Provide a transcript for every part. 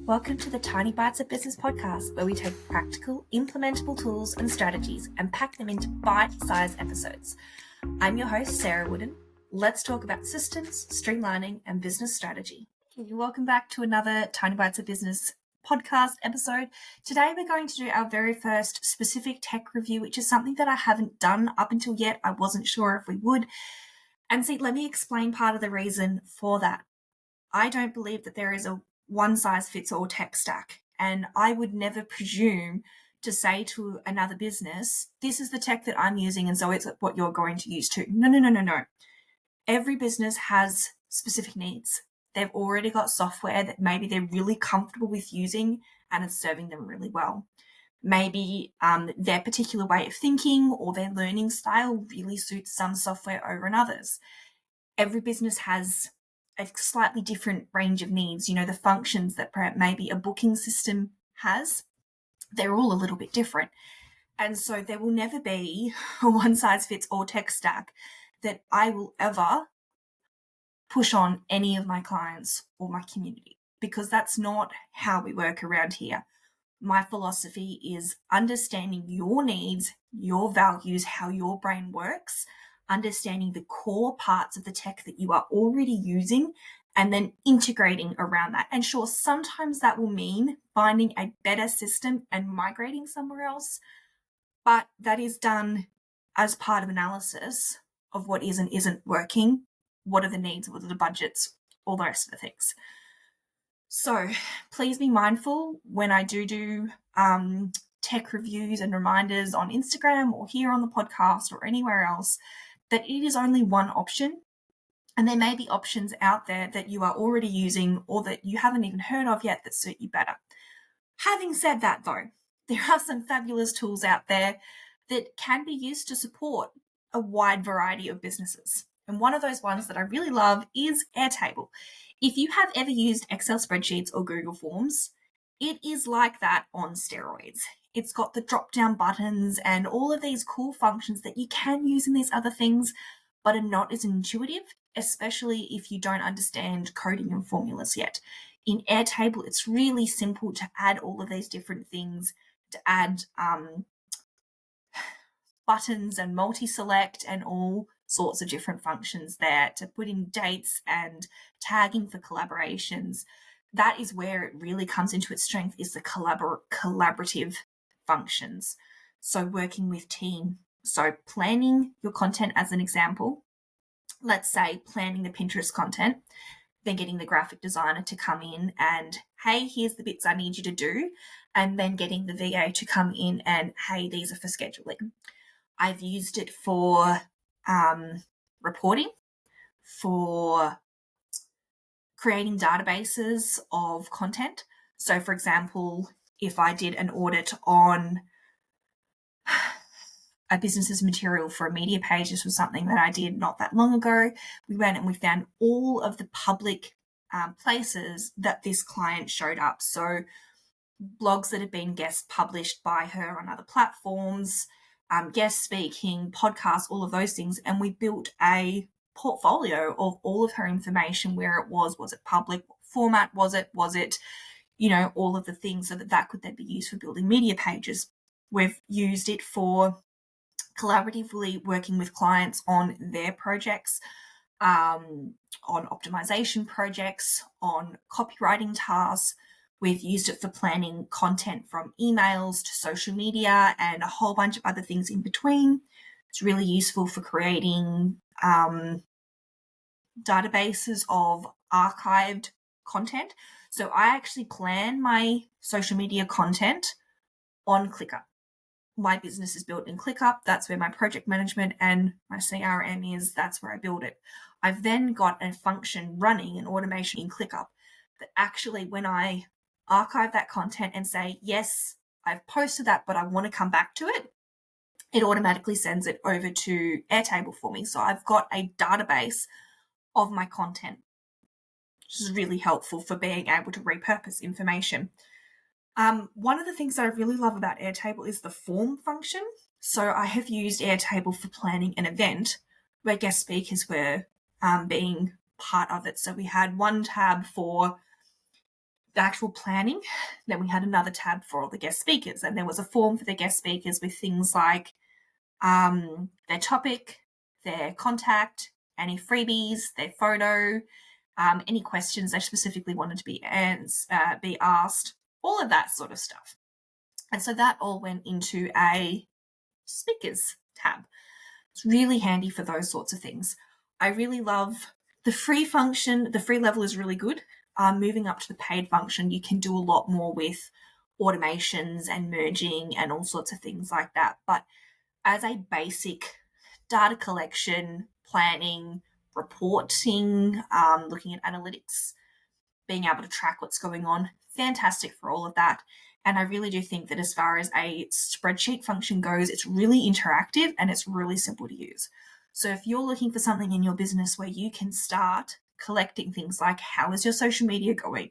Welcome to the Tiny Bites of Business podcast, where we take practical, implementable tools and strategies and pack them into bite-sized episodes. I'm your host, Sarah Wooden. Let's talk about systems, streamlining, and business strategy. Welcome back to another Tiny Bites of Business podcast episode. Today, we're going to do our very first specific tech review, which is something that I haven't done up until yet. I wasn't sure if we would. And see, let me explain part of the reason for that. I don't believe that there is a one-size-fits-all tech stack, and I would never presume to say to another business, this is the tech that I'm using and so it's what you're going to use too. No. Every business has specific needs. They've already got software that maybe they're really comfortable with using and it's serving them really well. Maybe their particular way of thinking or their learning style really suits some software over others. Every business has a slightly different range of needs. You know, the functions that maybe a booking system has, they're all a little bit different. And so there will never be a one-size-fits-all tech stack that I will ever push on any of my clients or my community, because that's not how we work around here. My philosophy is understanding your needs, your values, how your brain works, understanding the core parts of the tech that you are already using, and then integrating around that. And sure, sometimes that will mean finding a better system and migrating somewhere else, but that is done as part of analysis of what is and isn't working, what are the needs, what are the budgets, all the rest of the things. So please be mindful when I do tech reviews and reminders on Instagram or here on the podcast or anywhere else, that it is only one option. And there may be options out there that you are already using or that you haven't even heard of yet that suit you better. Having said that though, there are some fabulous tools out there that can be used to support a wide variety of businesses. And one of those ones that I really love is Airtable. If you have ever used Excel spreadsheets or Google Forms, it is like that on steroids. It's got the drop-down buttons and all of these cool functions that you can use in these other things, but are not as intuitive, especially if you don't understand coding and formulas yet. In Airtable, it's really simple to add all of these different things, to add buttons and multi-select and all sorts of different functions there, to put in dates and tagging for collaborations. That is where it really comes into its strength, is the collaborative functions. So working with team. So planning your content as an example. Let's say planning the Pinterest content, then getting the graphic designer to come in and, hey, here's the bits I need you to do. And then getting the VA to come in and, hey, these are for scheduling. I've used it for reporting, for creating databases of content. So for example, if I did an audit on a business's material for a media page, this was something that I did not that long ago. We went and we found all of the public places that this client showed up. So blogs that have been guest published by her on other platforms, guest speaking, podcasts, all of those things. And we built a portfolio of all of her information, where it was it public, what format was it, all of the things, so that could then be used for building media pages. We've used it for collaboratively working with clients on their projects, on optimization projects, on copywriting tasks. We've used it for planning content from emails to social media and a whole bunch of other things in between. It's really useful for creating databases of archived content. So I actually plan my social media content on ClickUp. My business is built in ClickUp. That's where my project management and my CRM is. That's where I build it. I've then got a function running, an automation in ClickUp, that actually, when I archive that content and say, yes, I've posted that, but I want to come back to it, it automatically sends it over to Airtable for me. So I've got a database of my content, which is really helpful for being able to repurpose information. One of the things that I really love about Airtable is the form function. So I have used Airtable for planning an event where guest speakers were being part of it. So we had one tab for the actual planning, then we had another tab for all the guest speakers, and there was a form for the guest speakers with things like their topic, their contact, any freebies, their photo, any questions they specifically wanted to be asked, all of that sort of stuff. And so that all went into a speakers tab. It's really handy for those sorts of things. I really love the free function. The free level is really good. Moving up to the paid function, you can do a lot more with automations and merging and all sorts of things like that. But as a basic data collection, planning, reporting, looking at analytics, being able to track what's going on, fantastic for all of that. And I really do think that as far as a spreadsheet function goes, it's really interactive and it's really simple to use. So if you're looking for something in your business where you can start collecting things like how is your social media going?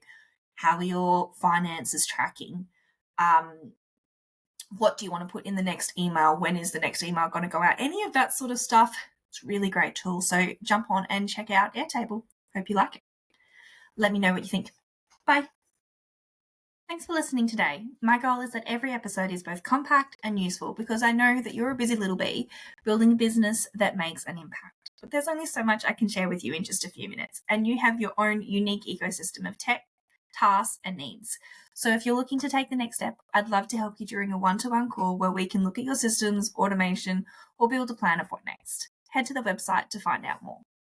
How are your finances tracking? What do you want to put in the next email? When is the next email going to go out? Any of that sort of stuff. It's a really great tool. So jump on and check out Airtable. Hope you like it. Let me know what you think. Bye. Thanks for listening today. My goal is that every episode is both compact and useful because I know that you're a busy little bee building a business that makes an impact. But there's only so much I can share with you in just a few minutes, and you have your own unique ecosystem of tech, tasks, and needs. So if you're looking to take the next step, I'd love to help you during a one-to-one call where we can look at your systems, automation, or build a plan of what next. Head to the website to find out more.